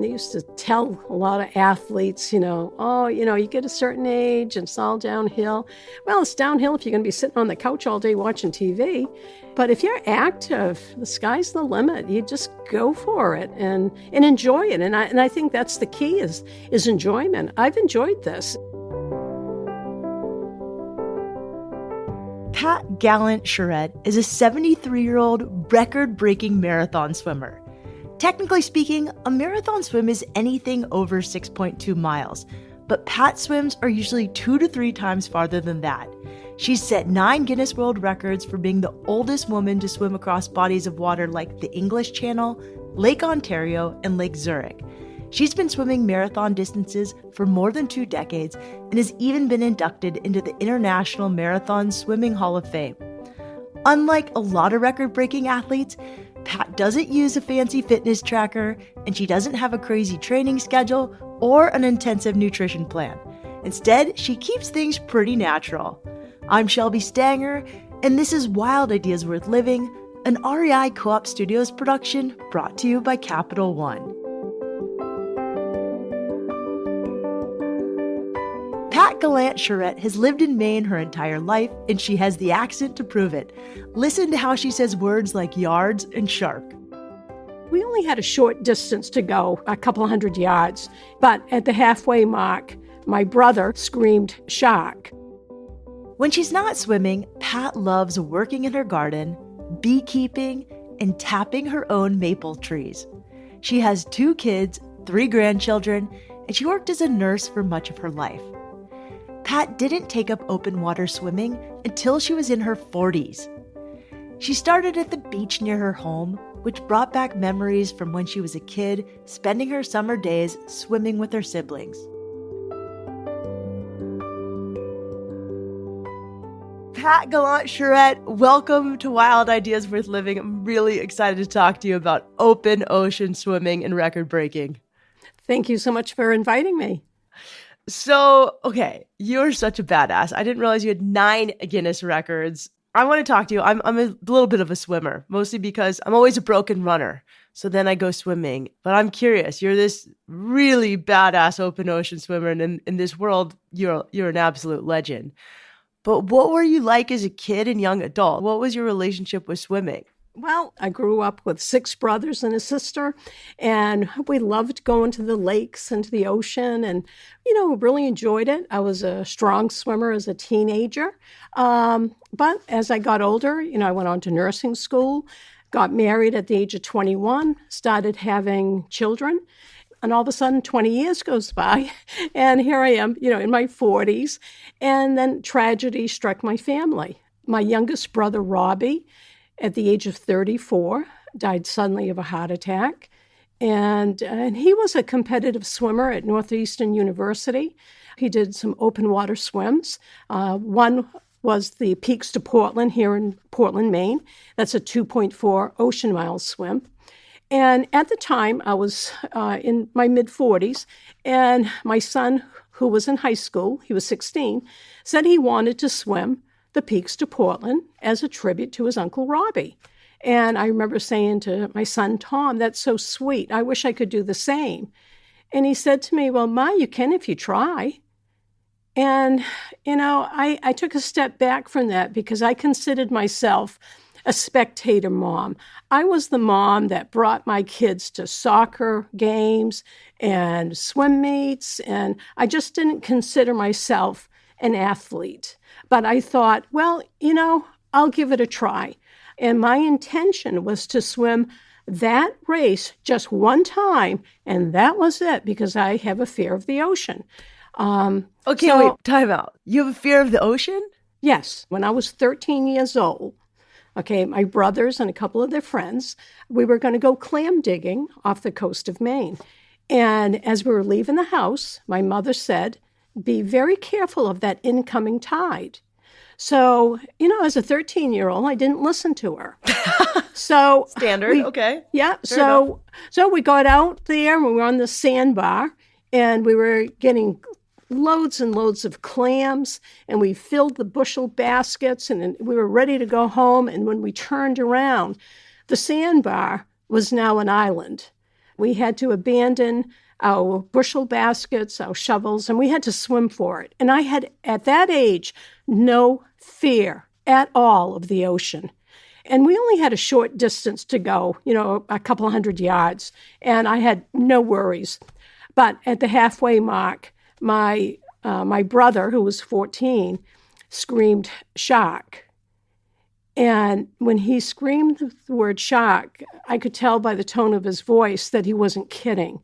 They used to tell a lot of athletes, you get a certain age and it's all downhill. Well, it's downhill if you're going to be sitting on the couch all day watching TV. But if you're active, the sky's the limit. You just go for it and enjoy it. And I think that's the key is enjoyment. I've enjoyed this. Pat Gallant-Charette is a 73-year-old record-breaking marathon swimmer. Technically speaking, a marathon swim is anything over 6.2 miles, but Pat swims are usually 2 to 3 times farther than that. She's set 9 Guinness World Records for being the oldest woman to swim across bodies of water like the English Channel, Lake Ontario, and Lake Zurich. She's been swimming marathon distances for more than 2 decades and has even been inducted into the International Marathon Swimming Hall of Fame. Unlike a lot of record-breaking athletes, Pat doesn't use a fancy fitness tracker, and she doesn't have a crazy training schedule or an intensive nutrition plan. Instead, she keeps things pretty natural. I'm Shelby Stanger, and this is Wild Ideas Worth Living, an REI Co-op Studios production brought to you by Capital One. Pat Gallant-Charette has lived in Maine her entire life, and she has the accent to prove it. Listen to how she says words like yards and shark. We only had a short distance to go, a couple 100 yards, but at the halfway mark, my brother screamed shark. When she's not swimming, Pat loves working in her garden, beekeeping, and tapping her own maple trees. She has 2 kids, 3 grandchildren, and she worked as a nurse for much of her life. Pat didn't take up open water swimming until she was in her 40s. She started at the beach near her home, which brought back memories from when she was a kid, spending her summer days swimming with her siblings. Pat Gallant-Charette, welcome to Wild Ideas Worth Living. I'm really excited to talk to you about open ocean swimming and record breaking. Thank you so much for inviting me. So, okay, you're such a badass. I didn't realize you had 9 Guinness records. I want to talk to you. I'm a little bit of a swimmer, mostly because I'm always a broken runner. So then I go swimming. But I'm curious, you're this really badass open ocean swimmer, and in this world, you're an absolute legend. But what were you like as a kid and young adult? What was your relationship with swimming? Well, I grew up with 6 brothers and a sister, and we loved going to the lakes and to the ocean and, really enjoyed it. I was a strong swimmer as a teenager. But as I got older, I went on to nursing school, got married at the age of 21, started having children. And all of a sudden, 20 years goes by, and here I am, in my 40s. And then tragedy struck my family. My youngest brother, Robbie, at the age of 34, died suddenly of a heart attack. And he was a competitive swimmer at Northeastern University. He did some open water swims. One was the Peaks to Portland here in Portland, Maine. That's a 2.4 ocean mile swim. And at the time, I was in my mid-40s, and my son, who was in high school, he was 16, said he wanted to swim the Peaks to Portland as a tribute to his Uncle Robbie. And I remember saying to my son, Tom, that's so sweet. I wish I could do the same. And he said to me, well, Ma, you can if you try. And, I took a step back from that because I considered myself a spectator mom. I was the mom that brought my kids to soccer games and swim meets, and I just didn't consider myself an athlete. But I thought, well, I'll give it a try. And my intention was to swim that race just one time, and that was it, because I have a fear of the ocean. Wait, time out. You have a fear of the ocean? Yes. When I was 13 years old, my brothers and a couple of their friends, we were going to go clam digging off the coast of Maine. And as we were leaving the house, my mother said, be very careful of that incoming tide. So, as a 13-year-old, I didn't listen to her. So standard, okay. Yeah. Fair So we got out there and we were on the sandbar and we were getting loads and loads of clams, and we filled the bushel baskets, and we were ready to go home. And when we turned around, the sandbar was now an island. We had to abandon our bushel baskets, our shovels, and we had to swim for it. And I had, at that age, no fear at all of the ocean. And we only had a short distance to go, a couple of 100 yards, and I had no worries. But at the halfway mark, my brother, who was 14, screamed, "Shark." And when he screamed the word shark, I could tell by the tone of his voice that he wasn't kidding.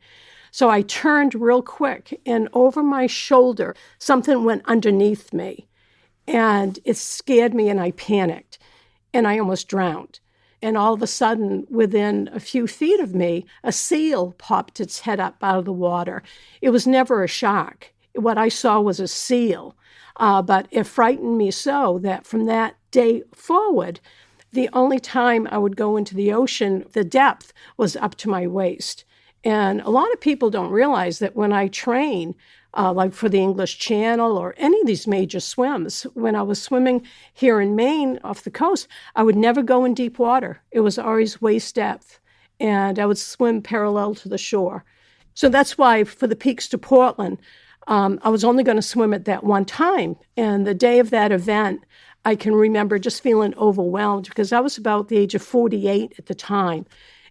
So I turned real quick, and over my shoulder, something went underneath me. And it scared me, and I panicked, and I almost drowned. And all of a sudden, within a few feet of me, a seal popped its head up out of the water. It was never a shark. What I saw was a seal. But it frightened me so that from that day forward, the only time I would go into the ocean, the depth was up to my waist. And a lot of people don't realize that when I train, like for the English Channel or any of these major swims, when I was swimming here in Maine off the coast, I would never go in deep water. It was always waist depth, and I would swim parallel to the shore. So that's why for the Peaks to Portland, I was only going to swim at that one time. And the day of that event, I can remember just feeling overwhelmed because I was about the age of 48 at the time.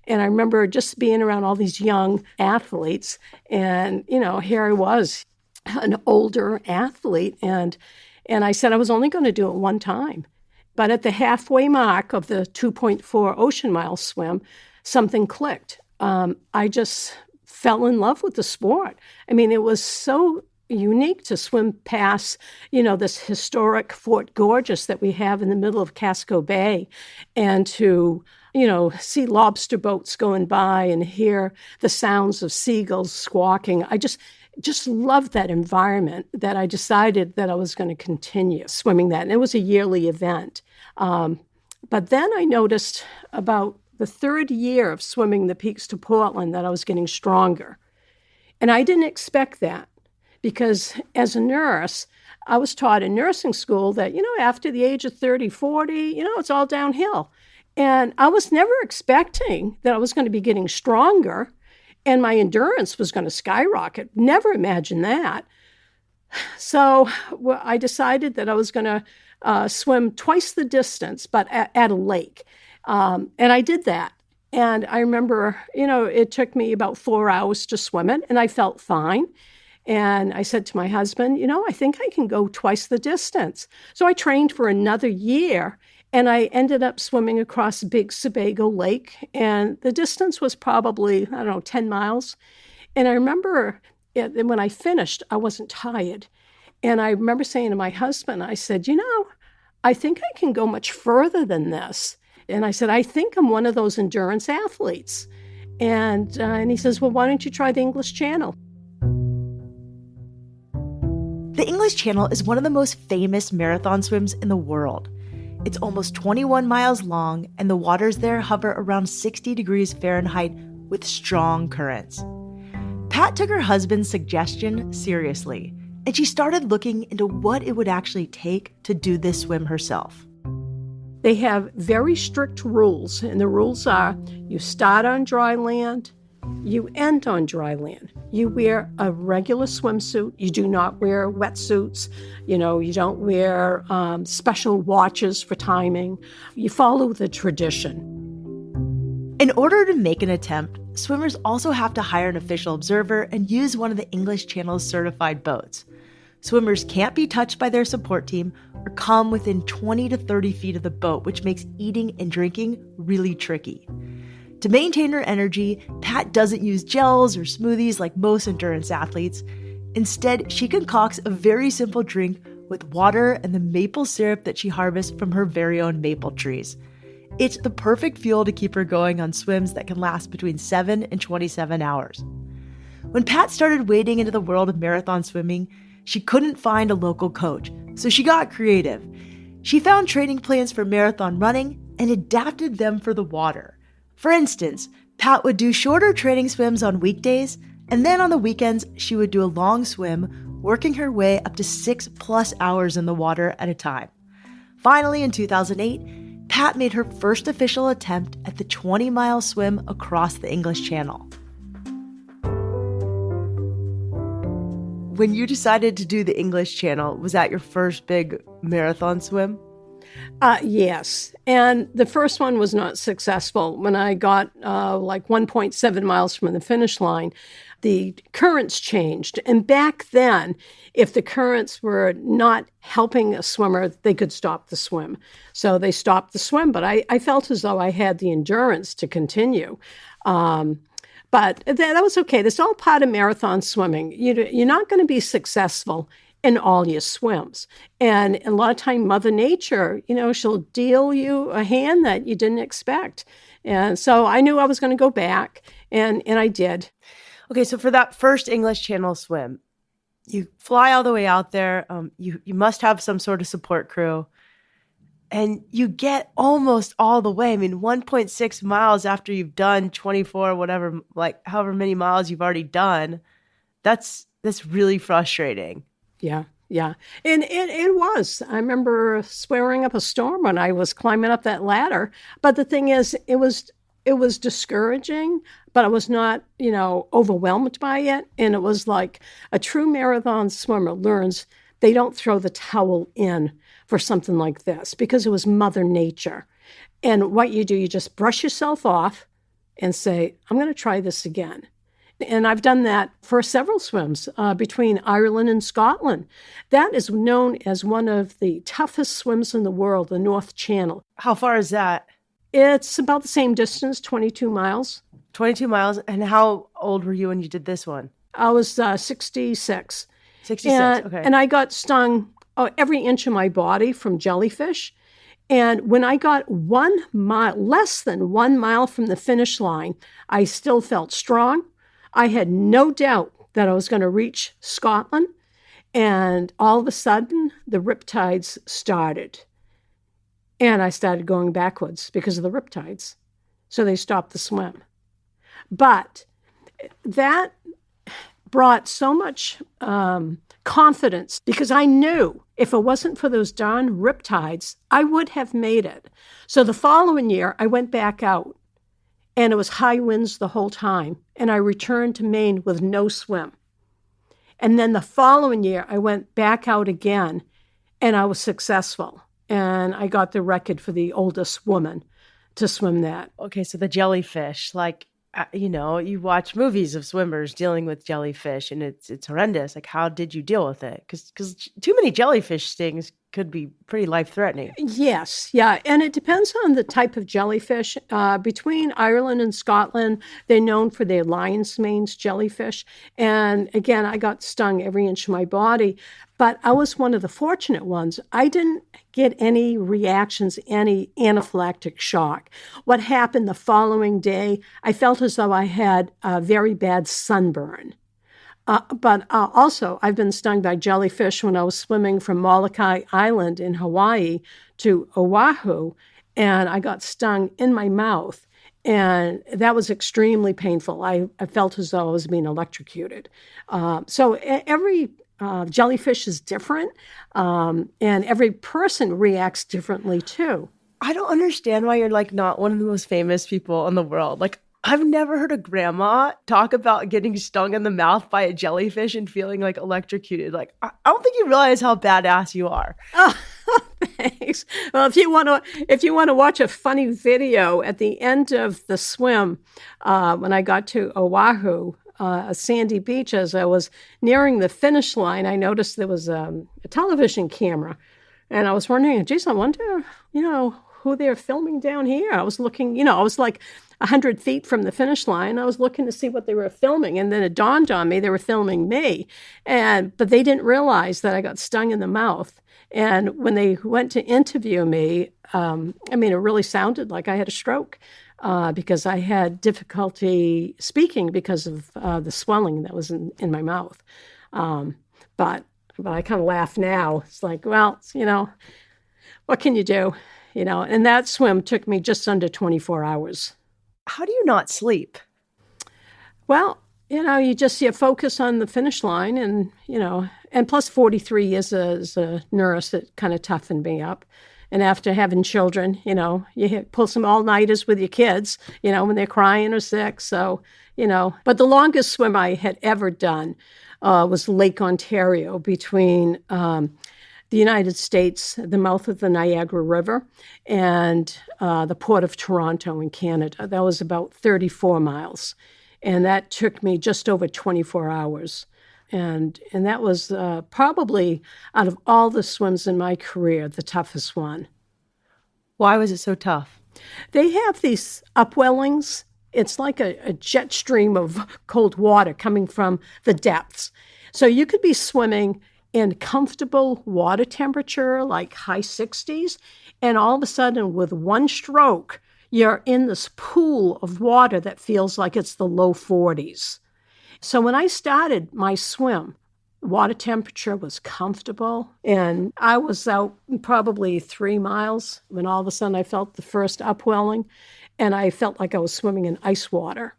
And I remember just being around all these young athletes. And, here I was, an older athlete. And I said I was only going to do it one time. But at the halfway mark of the 2.4 ocean mile swim, something clicked. I just fell in love with the sport. I mean, it was so unique to swim past, this historic Fort Gorges that we have in the middle of Casco Bay, and to, see lobster boats going by and hear the sounds of seagulls squawking. I just loved that environment that I decided that I was going to continue swimming that. And it was a yearly event. But then I noticed about the third year of swimming the Peaks to Portland that I was getting stronger. And I didn't expect that because as a nurse, I was taught in nursing school that, after the age of 30, 40, it's all downhill. And I was never expecting that I was going to be getting stronger and my endurance was going to skyrocket. Never imagined that. So I decided that I was going to swim twice the distance, but at a lake. And I did that. And I remember, it took me about 4 hours to swim it, and I felt fine. And I said to my husband, I think I can go twice the distance. So I trained for another year, and I ended up swimming across Big Sebago Lake. And the distance was probably, 10 miles. And I remember when I finished, I wasn't tired. And I remember saying to my husband, I said, I think I can go much further than this. And I said, I think I'm one of those endurance athletes. And he says, well, why don't you try the English Channel? The English Channel is one of the most famous marathon swims in the world. It's almost 21 miles long, and the waters there hover around 60 degrees Fahrenheit with strong currents. Pat took her husband's suggestion seriously, and she started looking into what it would actually take to do this swim herself. They have very strict rules, and the rules are you start on dry land, you end on dry land. You wear a regular swimsuit. You do not wear wetsuits. You don't wear special watches for timing. You follow the tradition. In order to make an attempt, swimmers also have to hire an official observer and use one of the English Channel's certified boats. Swimmers can't be touched by their support team or come within 20 to 30 feet of the boat, which makes eating and drinking really tricky. To maintain her energy, Pat doesn't use gels or smoothies like most endurance athletes. Instead, she concocts a very simple drink with water and the maple syrup that she harvests from her very own maple trees. It's the perfect fuel to keep her going on swims that can last between 7 and 27 hours. When Pat started wading into the world of marathon swimming, she couldn't find a local coach, so she got creative. She found training plans for marathon running and adapted them for the water. For instance, Pat would do shorter training swims on weekdays, and then on the weekends, she would do a long swim, working her way up to 6+ hours in the water at a time. Finally, in 2008, Pat made her first official attempt at the 20-mile swim across the English Channel. when you decided to do the English Channel, was that your first big marathon swim? Yes. And the first one was not successful. When I got like 1.7 miles from the finish line, the currents changed. And back then, if the currents were not helping a swimmer, they could stop the swim. So they stopped the swim, but I felt as though I had the endurance to continue. But that was okay. That's all part of marathon swimming. You're not going to be successful in all your swims. And a lot of time, Mother Nature, she'll deal you a hand that you didn't expect. And so I knew I was going to go back, and I did. Okay, so for that first English Channel swim, you fly all the way out there. You must have some sort of support crew. And you get almost all the way. I mean, 1.6 miles after you've done 24, whatever, like however many miles you've already done. That's really frustrating. Yeah. And it was. I remember swearing up a storm when I was climbing up that ladder. But the thing is, it was discouraging, but I was not, overwhelmed by it. And it was like a true marathon swimmer learns they don't throw the towel in for something like this because it was Mother Nature. And what you do, you just brush yourself off and say, I'm going to try this again. And I've done that for several swims between Ireland and Scotland. That is known as one of the toughest swims in the world, the North Channel. How far is that? It's about the same distance, 22 miles. 22 miles. And how old were you when you did this one? I was 66. 66, okay. And I got stung every inch of my body from jellyfish. And when I got 1 mile, less than 1 mile from the finish line, I still felt strong. I had no doubt that I was going to reach Scotland. And all of a sudden, the riptides started. And I started going backwards because of the riptides. So they stopped the swim. But that brought so much confidence because I knew if it wasn't for those darn riptides, I would have made it. So the following year, I went back out. And it was high winds the whole time. And I returned to Maine with no swim. And then the following year, I went back out again, and I was successful. And I got the record for the oldest woman to swim that. Okay, so the jellyfish, you watch movies of swimmers dealing with jellyfish, and it's horrendous. Like, how did you deal with it? Because too many jellyfish stings could be pretty life-threatening. Yes, yeah, and it depends on the type of jellyfish. Between Ireland and Scotland, they're known for their lion's manes jellyfish. And again, I got stung every inch of my body, but I was one of the fortunate ones. I didn't get any reactions, any anaphylactic shock. What happened the following day, I felt as though I had a very bad sunburn. But also, I've been stung by jellyfish when I was swimming from Molokai Island in Hawaii to Oahu, and I got stung in my mouth, and that was extremely painful. I felt as though I was being electrocuted. So every jellyfish is different, and every person reacts differently too. I don't understand why you're not one of the most famous people in the world. I've never heard a grandma talk about getting stung in the mouth by a jellyfish and feeling electrocuted. I don't think you realize how badass you are. Oh, thanks. Well, if you want to watch a funny video at the end of the swim, when I got to Oahu, a sandy beach, as I was nearing the finish line, I noticed there was a television camera, and I was wondering, geez, I wonder, who they're filming down here. I was looking, I was 100 feet from the finish line. I was looking to see what they were filming, and then it dawned on me they were filming me. But they didn't realize that I got stung in the mouth. And when they went to interview me, it really sounded like I had a stroke because I had difficulty speaking because of the swelling that was in my mouth. But I kind of laugh now. It's what can you do? And that swim took me just under 24 hours. How do you not sleep? Well, you focus on the finish line and plus 43 years as a nurse, it kind of toughened me up. And after having children, you pull some all-nighters with your kids, when they're crying or sick. So, but the longest swim I had ever done was Lake Ontario between the United States, the mouth of the Niagara River, and the Port of Toronto in Canada. That was about 34 miles. And that took me just over 24 hours. And that was probably, out of all the swims in my career, the toughest one. Why was it so tough? They have these upwellings. It's like a jet stream of cold water coming from the depths. So you could be swimming in comfortable water temperature, like high 60s, and all of a sudden, with one stroke, you're in this pool of water that feels like it's the low 40s. So when I started my swim, water temperature was comfortable, and I was out probably 3 miles when all of a sudden I felt the first upwelling, and I felt like I was swimming in ice water.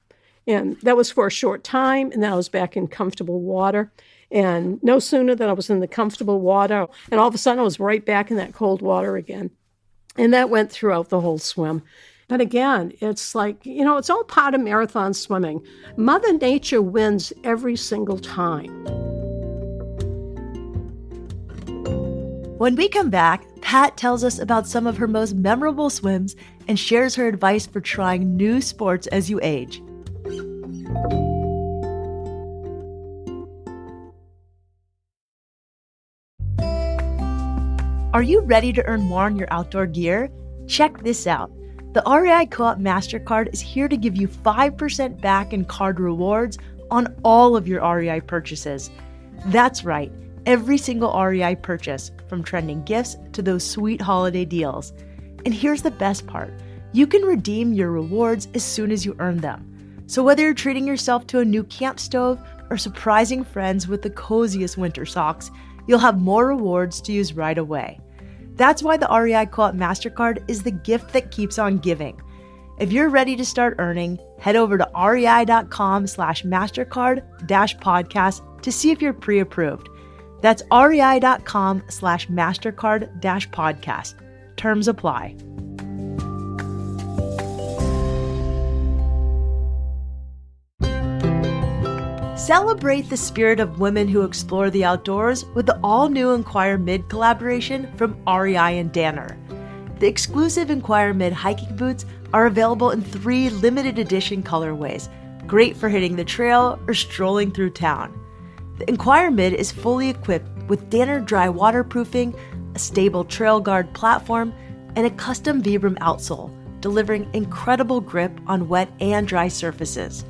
And that was for a short time, and then I was back in comfortable water. And no sooner than I was in the comfortable water, and all of a sudden I was right back in that cold water again. And that went throughout the whole swim. But again, it's like, it's all part of marathon swimming. Mother Nature wins every single time. When we come back, Pat tells us about some of her most memorable swims and shares her advice for trying new sports as you age. Are you ready to earn more on your outdoor gear? Check this out. The REI Co-op MasterCard is here to give you 5% back in card rewards on all of your REI purchases. That's right, every single REI purchase, from trending gifts to those sweet holiday deals. And here's the best part. You can redeem your rewards as soon as you earn them. So whether you're treating yourself to a new camp stove or surprising friends with the coziest winter socks, you'll have more rewards to use right away. That's why the REI Co-op MasterCard is the gift that keeps on giving. If you're ready to start earning, head over to rei.com/MasterCard-podcast to see if you're pre-approved. That's rei.com/MasterCard-podcast. Terms apply. Celebrate the spirit of women who explore the outdoors with the all-new Inquire Mid collaboration from REI and Danner. The exclusive Inquire Mid hiking boots are available in 3 limited edition colorways, great for hitting the trail or strolling through town. The Inquire Mid is fully equipped with Danner dry waterproofing, a stable trail guard platform, and a custom Vibram outsole, delivering incredible grip on wet and dry surfaces.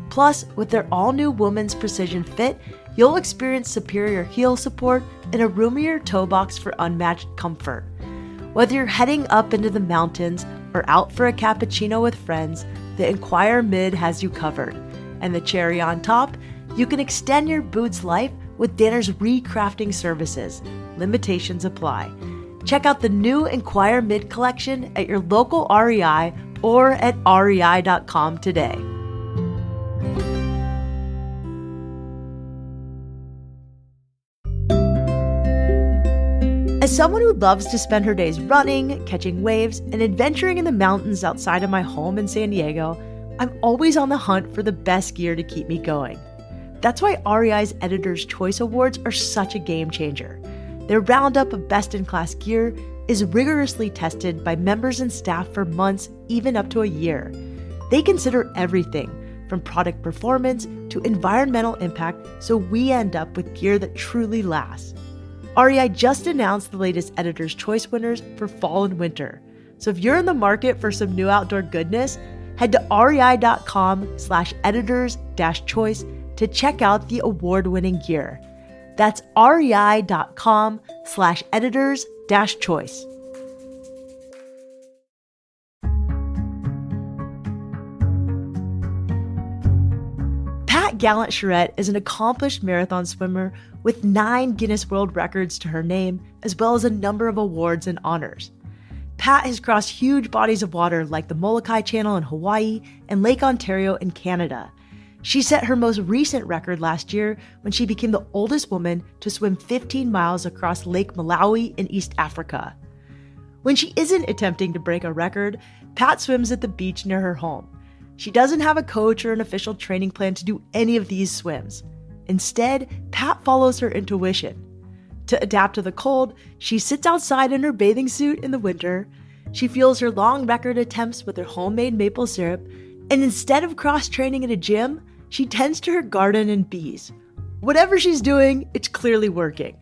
Plus, with their all-new Woman's Precision Fit, you'll experience superior heel support and a roomier toe box for unmatched comfort. Whether you're heading up into the mountains or out for a cappuccino with friends, the Inquire Mid has you covered. And the cherry on top, you can extend your boot's life with Danner's recrafting services. Limitations apply. Check out the new Inquire Mid collection at your local REI or at rei.com today. As someone who loves to spend her days running, catching waves, and adventuring in the mountains outside of my home in San Diego, I'm always on the hunt for the best gear to keep me going. That's why REI's Editor's Choice Awards are such a game changer. Their roundup of best-in-class gear is rigorously tested by members and staff for months, even up to a year. They consider everything from product performance to environmental impact, so we end up with gear that truly lasts. REI just announced the latest Editor's Choice winners for fall and winter. So if you're in the market for some new outdoor goodness, head to rei.com/editors-choice to check out the award-winning gear. That's rei.com/editors-choice. Pat Gallant-Charette is an accomplished marathon swimmer with 9 Guinness World Records to her name, as well as a number of awards and honors. Pat has crossed huge bodies of water like the Molokai Channel in Hawaii and Lake Ontario in Canada. She set her most recent record last year when she became the oldest woman to swim 15 miles across Lake Malawi in East Africa. When she isn't attempting to break a record, Pat swims at the beach near her home. She doesn't have a coach or an official training plan to do any of these swims. Instead, Pat follows her intuition. To adapt to the cold, she sits outside in her bathing suit in the winter. She fuels her long record attempts with her homemade maple syrup, and instead of cross-training at a gym, she tends to her garden and bees. Whatever she's doing, it's clearly working.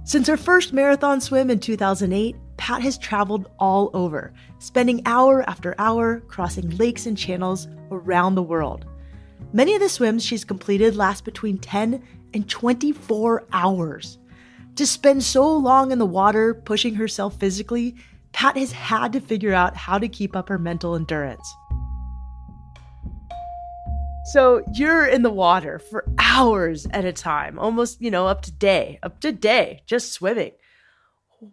Since her first marathon swim in 2008, Pat has traveled all over, spending hour after hour crossing lakes and channels around the world. Many of the swims she's completed last between 10 and 24 hours. To spend so long in the water pushing herself physically, Pat has had to figure out how to keep up her mental endurance. So you're in the water for hours at a time, almost, up to day, just swimming.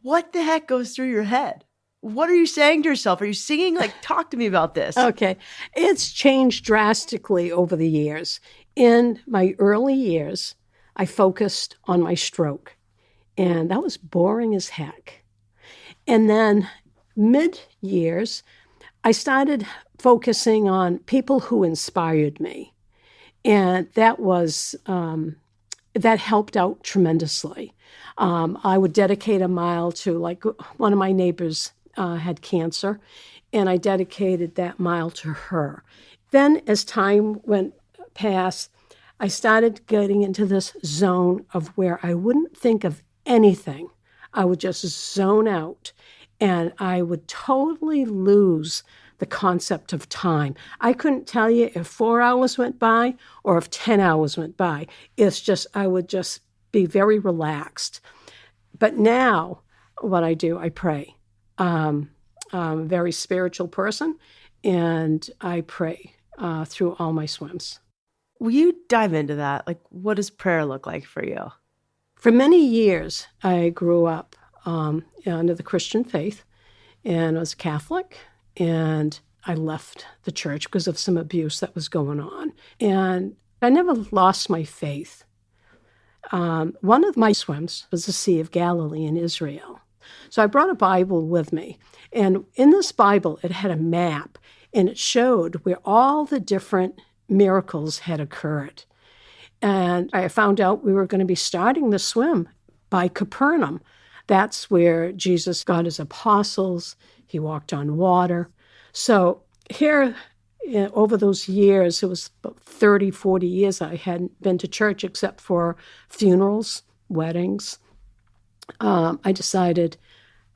What the heck goes through your head? What are you saying to yourself? Are you singing? Talk to me about this. Okay. It's changed drastically over the years. In my early years, I focused on my stroke, and that was boring as heck. And then mid-years, I started focusing on people who inspired me. And that was, that helped out tremendously. I would dedicate a mile to, one of my neighbors had cancer, and I dedicated that mile to her. Then as time went past, I started getting into this zone of where I wouldn't think of anything. I would just zone out, and I would totally lose the concept of time. I couldn't tell you if 4 hours went by or if 10 hours went by. It's just, I would just be very relaxed. But now what I do, I pray. I'm a very spiritual person, and I pray through all my swims. Will you dive into that? What does prayer look like for you? For many years, I grew up under the Christian faith, and I was Catholic, and I left the church because of some abuse that was going on. And I never lost my faith. One of my swims was the Sea of Galilee in Israel. So I brought a Bible with me. And in this Bible, it had a map, and it showed where all the different miracles had occurred. And I found out we were going to be starting the swim by Capernaum. That's where Jesus got his apostles. He walked on water. So here, over those years, it was about 30, 40 years, I hadn't been to church except for funerals, weddings. I decided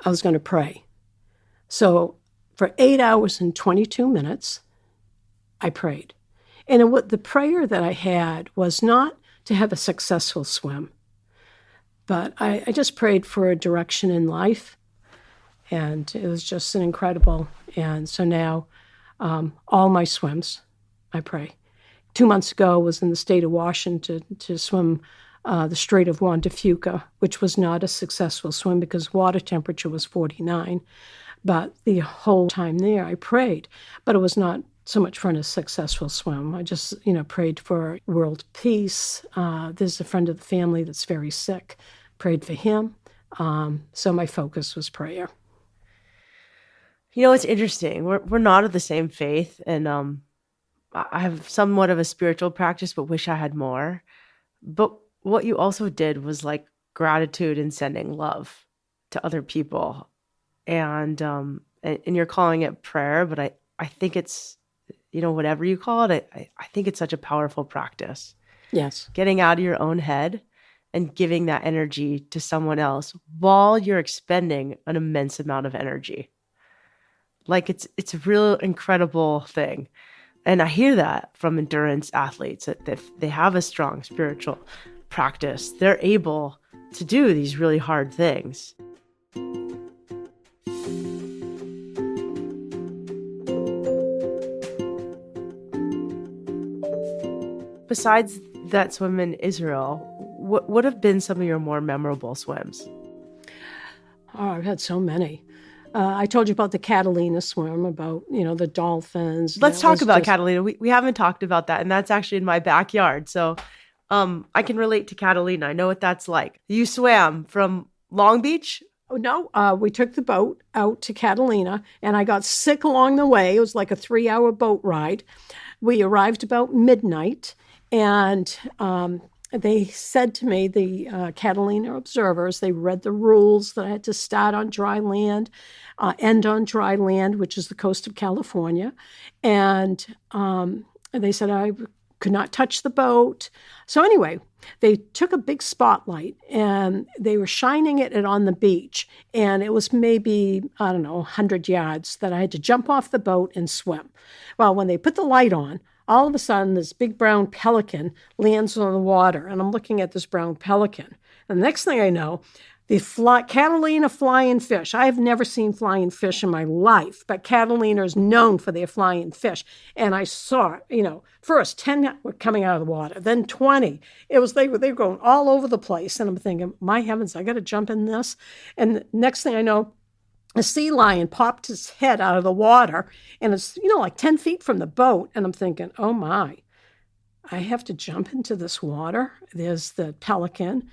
I was going to pray. So for 8 hours and 22 minutes, I prayed. And the prayer that I had was not to have a successful swim, but I just prayed for a direction in life. And it was just an incredible. And so now all my swims, I pray. 2 months ago, I was in the state of Washington to swim the Strait of Juan de Fuca, which was not a successful swim because water temperature was 49. But the whole time there, I prayed. But it was not so much for a successful swim. I just, prayed for world peace. There's a friend of the family that's very sick. Prayed for him. So my focus was prayer. It's interesting. We're not of the same faith, and I have somewhat of a spiritual practice, but wish I had more. But what you also did was gratitude and sending love to other people, and you're calling it prayer, but I think it's whatever you call it. I think it's such a powerful practice. Yes, getting out of your own head and giving that energy to someone else while you're expending an immense amount of energy. It's a real incredible thing. And I hear that from endurance athletes, that if they have a strong spiritual practice, they're able to do these really hard things. Besides that swim in Israel, what would have been some of your more memorable swims? Oh, I've had so many. I told you about the Catalina swim, about, the dolphins. Let's talk about Catalina. We haven't talked about that, and that's actually in my backyard. So I can relate to Catalina. I know what that's like. You swam from Long Beach Oh, no, we took the boat out to Catalina, and I got sick along the way. It was like a 3-hour boat ride. We arrived about midnight, and they said to me, the Catalina observers, they read the rules that I had to start on dry land, end on dry land, which is the coast of California. And they said I could not touch the boat. So anyway, they took a big spotlight and they were shining it on the beach. And it was maybe, I don't know, 100 yards that I had to jump off the boat and swim. Well, when they put the light on, all of a sudden, this big brown pelican lands on the water, and I'm looking at this brown pelican. And the next thing I know, the Catalina flying fish. I have never seen flying fish in my life, but Catalina is known for their flying fish. And I saw, first 10 were coming out of the water, then 20. They were going all over the place. And I'm thinking, my heavens, I got to jump in this. And next thing I know, a sea lion popped his head out of the water, and it's, like 10 feet from the boat. And I'm thinking, oh my, I have to jump into this water. There's the pelican,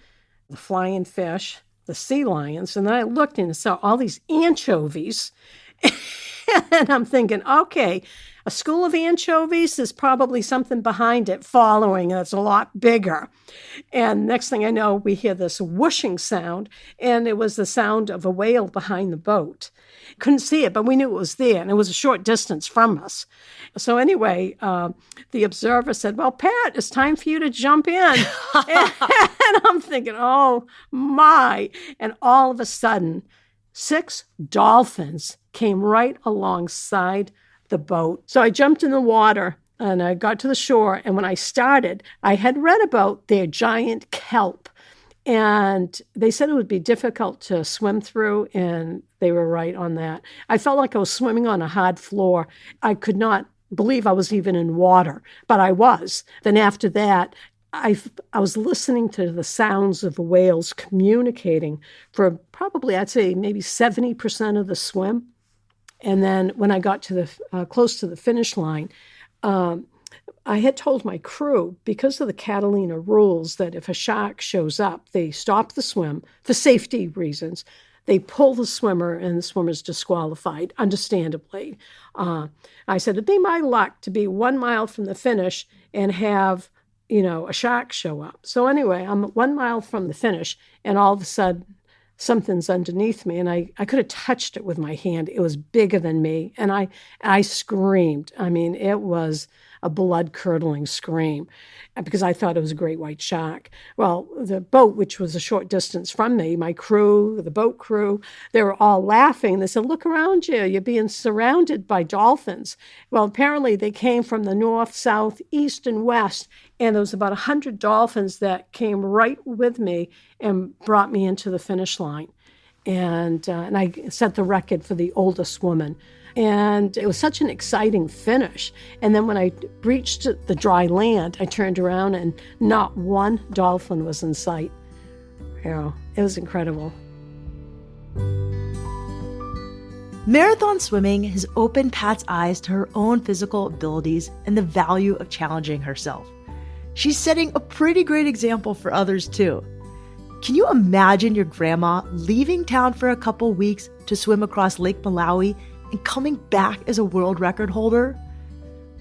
the flying fish, the sea lions. And then I looked and saw all these anchovies. And I'm thinking, okay, a school of anchovies, there's probably something behind it following that's a lot bigger. And next thing I know, we hear this whooshing sound, and it was the sound of a whale behind the boat. Couldn't see it, but we knew it was there, and it was a short distance from us. So anyway, the observer said, well, Pat, it's time for you to jump in. And I'm thinking, oh, my. And all of a sudden, 6 dolphins came right alongside the boat. So I jumped in the water and I got to the shore. And when I started, I had read about their giant kelp. And they said it would be difficult to swim through, and they were right on that. I felt like I was swimming on a hard floor. I could not believe I was even in water, but I was. Then after that, I was listening to the sounds of the whales communicating for probably, I'd say, maybe 70% of the swim. And then when I got to the close to the finish line, I had told my crew, because of the Catalina rules, that if a shark shows up, they stop the swim for safety reasons. They pull the swimmer, and the swimmer's disqualified, understandably. I said, it'd be my luck to be 1 mile from the finish and have, a shark show up. So anyway, I'm 1 mile from the finish, and all of a sudden, something's underneath me, and I could have touched it with my hand. It was bigger than me, and I screamed. I mean, it was a blood-curdling scream because I thought it was a great white shark. Well, the boat, which was a short distance from me, my crew, the boat crew, they were all laughing. They said, look around you. You're being surrounded by dolphins. Well, apparently they came from the north, south, east, and west, and there was about 100 dolphins that came right with me and brought me into the finish line. And I set the record for the oldest woman. And it was such an exciting finish. And then when I reached the dry land, I turned around and not one dolphin was in sight. It was incredible. Marathon swimming has opened Pat's eyes to her own physical abilities and the value of challenging herself. She's setting a pretty great example for others too. Can you imagine your grandma leaving town for a couple weeks to swim across Lake Malawi and coming back as a world record holder?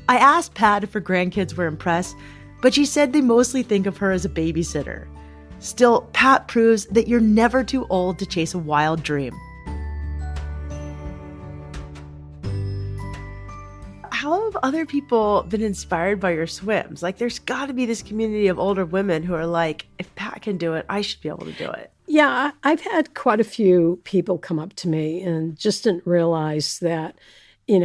I asked Pat if her grandkids were impressed, but she said they mostly think of her as a babysitter. Still, Pat proves that you're never too old to chase a wild dream. How have other people been inspired by your swims? Like, there's got to be this community of older women who are like, if Pat can do it, I should be able to do it. Yeah, I've had quite a few people come up to me and just didn't realize that, in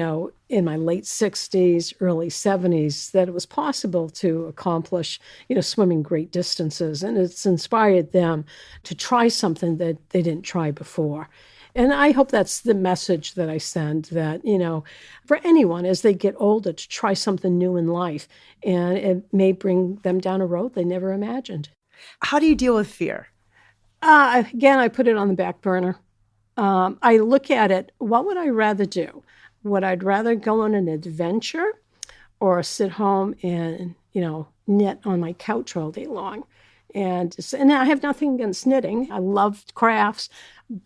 my late 60s, early 70s, that it was possible to accomplish, swimming great distances. And it's inspired them to try something that they didn't try before. And I hope that's the message that I send, that, for anyone as they get older, to try something new in life. And it may bring them down a road they never imagined. How do you deal with fear? Again, I put it on the back burner. I look at it, what would I rather do? Would I rather go on an adventure or sit home and, knit on my couch all day long? And I have nothing against knitting. I love crafts,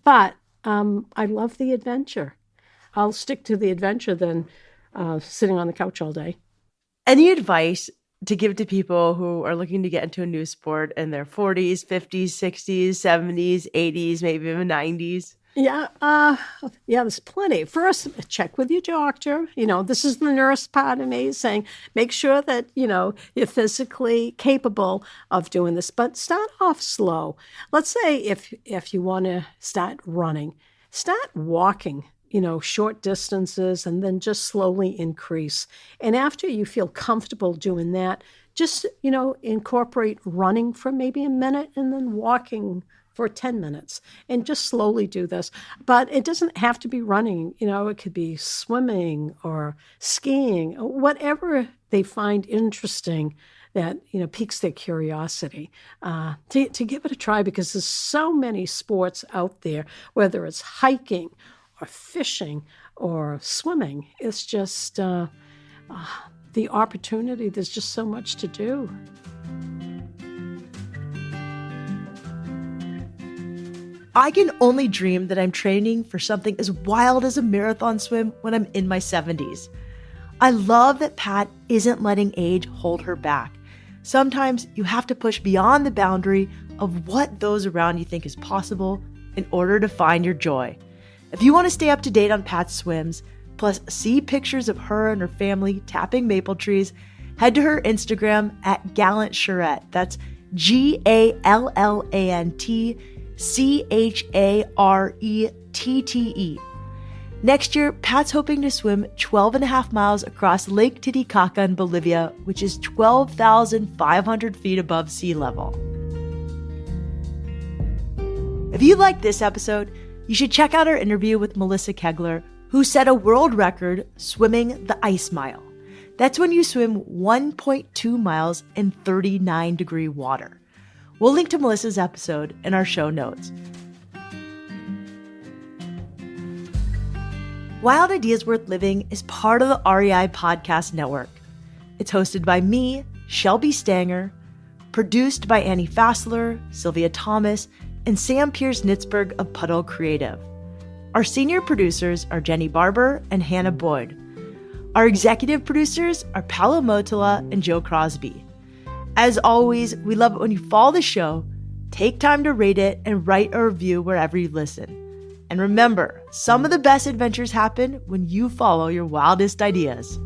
but I love the adventure. I'll stick to the adventure than sitting on the couch all day. Any advice to give to people who are looking to get into a new sport in their 40s, 50s, 60s, 70s, 80s, maybe even 90s? Yeah, there's plenty. First, check with your doctor. This is the nurse part of me saying, make sure that, you're physically capable of doing this, but start off slow. Let's say if you want to start running, start walking, short distances, and then just slowly increase. And after you feel comfortable doing that, just, incorporate running for maybe a minute and then walking for 10 minutes, and just slowly do this. But it doesn't have to be running. It could be swimming or skiing, or whatever they find interesting that, piques their curiosity, to give it a try, because there's so many sports out there, whether it's hiking or fishing or swimming. It's just the opportunity. There's just so much to do. I can only dream that I'm training for something as wild as a marathon swim when I'm in my 70s. I love that Pat isn't letting age hold her back. Sometimes you have to push beyond the boundary of what those around you think is possible in order to find your joy. If you want to stay up to date on Pat's swims, plus see pictures of her and her family tapping maple trees, head to her Instagram at Gallant-Charette. That's GALLANTCHARETTE. Next year, Pat's hoping to swim 12.5 miles across Lake Titicaca in Bolivia, which is 12,500 feet above sea level. If you liked this episode, you should check out our interview with Melissa Kegler, who set a world record swimming the ice mile. That's when you swim 1.2 miles in 39-degree water. We'll link to Melissa's episode in our show notes. Wild Ideas Worth Living is part of the REI Podcast Network. It's hosted by me, Shelby Stanger, produced by Annie Fassler, Sylvia Thomas, and Sam Pierce-Nitzberg of Puddle Creative. Our senior producers are Jenny Barber and Hannah Boyd. Our executive producers are Paolo Motola and Joe Crosby. As always, we love it when you follow the show, take time to rate it, and write a review wherever you listen. And remember, some of the best adventures happen when you follow your wildest ideas.